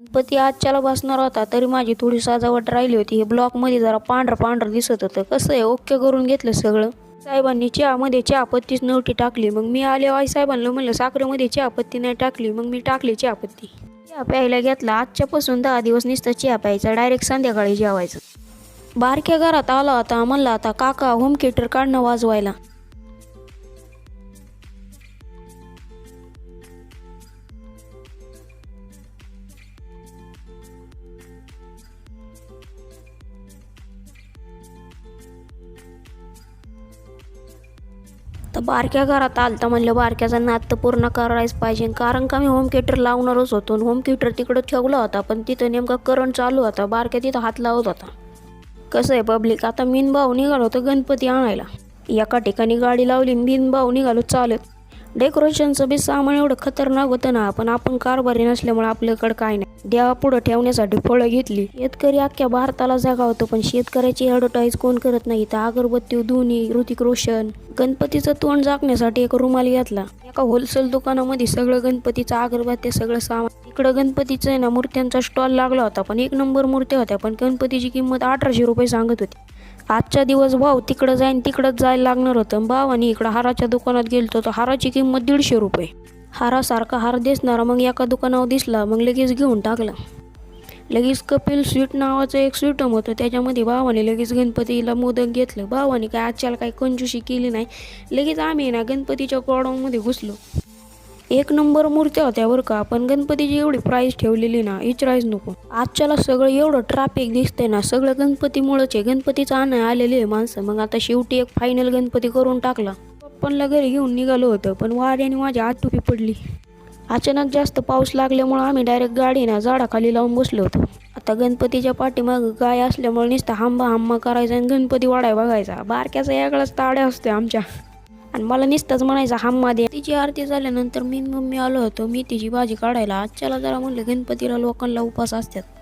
गणपती आजच्याला बसणार होता तरी माझी थोडी सजावट राहिली होती. हे ब्लॉकमध्ये जरा पांढरं पांढरं दिसत होतं. कसं आहे, ओके करून घेतलं सगळं. साहेबांनी चहामध्ये चहापत्तीच नव्हती टाकली. मग मी आले आई साहेबांना म्हणलं साखरेमध्ये चहापत्ती नाही टाकली. मग मी टाकली चहापत्ती. चहा प्यायला घेतला. आजच्यापासून 10 दिवस नुसतं चहा प्यायचा, डायरेक्ट संध्याकाळी जेवायचं. बारक्या घरात आला होता, म्हणला आता काका होम थिएटर काढणं वाजवायला. तर बारक्या घरात आलं तर म्हणलं बारक्याचा नाद तर पूर्ण करायच पाहिजे. कारण का मी होम थिएटर लावणारच होतो. होम थिएटर तिकडं ठेवलं होता, पण तिथं नेमका करंट चालू होता. बारक्या तिथं हात लावत होता. कसं आहे पब्लिक, आता मीन भाऊ निघालो होतो गणपती आणायला. एका ठिकाणी गाडी लावली, मीन भाऊ निघालो चालत. डेकोरेशनचं बी सामान एवढं खतरनाक होतं ना, पण आपण कारभारी नसल्यामुळे आपल्याकडं काय नाही. देवा पुढं ठेवण्यासाठी फळं घेतली. शेतकरी अख्ख्या भारताला जागा होतो, पण शेतकऱ्याची ॲडव्हर्टाईज कोण करत नाही. तर अगरबत्ती धुनी, ऋतिक रोशन. गणपतीचं तोंड झाकण्यासाठी एक रुमाल घेतला. एका होलसेल दुकानामध्ये सगळं गणपतीचं अगरबत्ती सगळं सामान. इकडं गणपतीचं आहे ना मूर्त्यांचा स्टॉल लागला होता, पण 1 नंबर मूर्त्या होत्या. पण गणपतीची किंमत 1800 रुपये सांगत होती. आजच्या दिवस भाऊ तिकडं तिकडंच जायला लागणार होतं. भावानी इकडं हाराच्या दुकानात गेलतो, तर हाराची किंमत 150 रुपये. हारासारखा हार दिसणारा मग एका दुकानावर दिसला, मग लगेच घेऊन टाकला. लगेच कपिल स्वीट नावाचं एक स्वीटम होतं, त्याच्यामध्ये भावाने लगेच गणपतीला मोदक घेतलं. भावाने काय आजच्याला काही कंजूशी केली नाही. लगेच आम्ही ना गणपतीच्या गोडाऊनमध्ये घुसलो. 1 नंबर मूर्त्या होत्या बरं का, पण गणपतीची एवढी प्राईस ठेवलेली ना, विचारायच नको. आजच्याला सगळं एवढं ट्रॅफिक दिसतंय ना, सगळं गणपतीमुळंच आहे. गणपतीचं आणाय आलेले आहे माणसं. मग आता शेवटी एक फायनल गणपती करून टाकला. पप्पांना घरी घेऊन निघालो होतं, पण वाऱ्याने माझी आटोपी पडली. अचानक जास्त पाऊस लागल्यामुळं आम्ही डायरेक्ट गाडी ना झाडाखाली लावून बसलो होतो. आता गणपतीच्या पाठीमागं गाय असल्यामुळे नुसतं हंबा करायचा आणि गणपती वाढाय बघायचा. बारक्याचा वेगळाच ताड्या असते आमच्या. आणि मला नुसतंच म्हणायचा हम्मा दे. तिची आरती झाल्यानंतर मी मम्मी आलो होतो मी तिची भाजी काढायला. आजच्याला जरा म्हणलं गणपतीला लोकांना उपास असतात.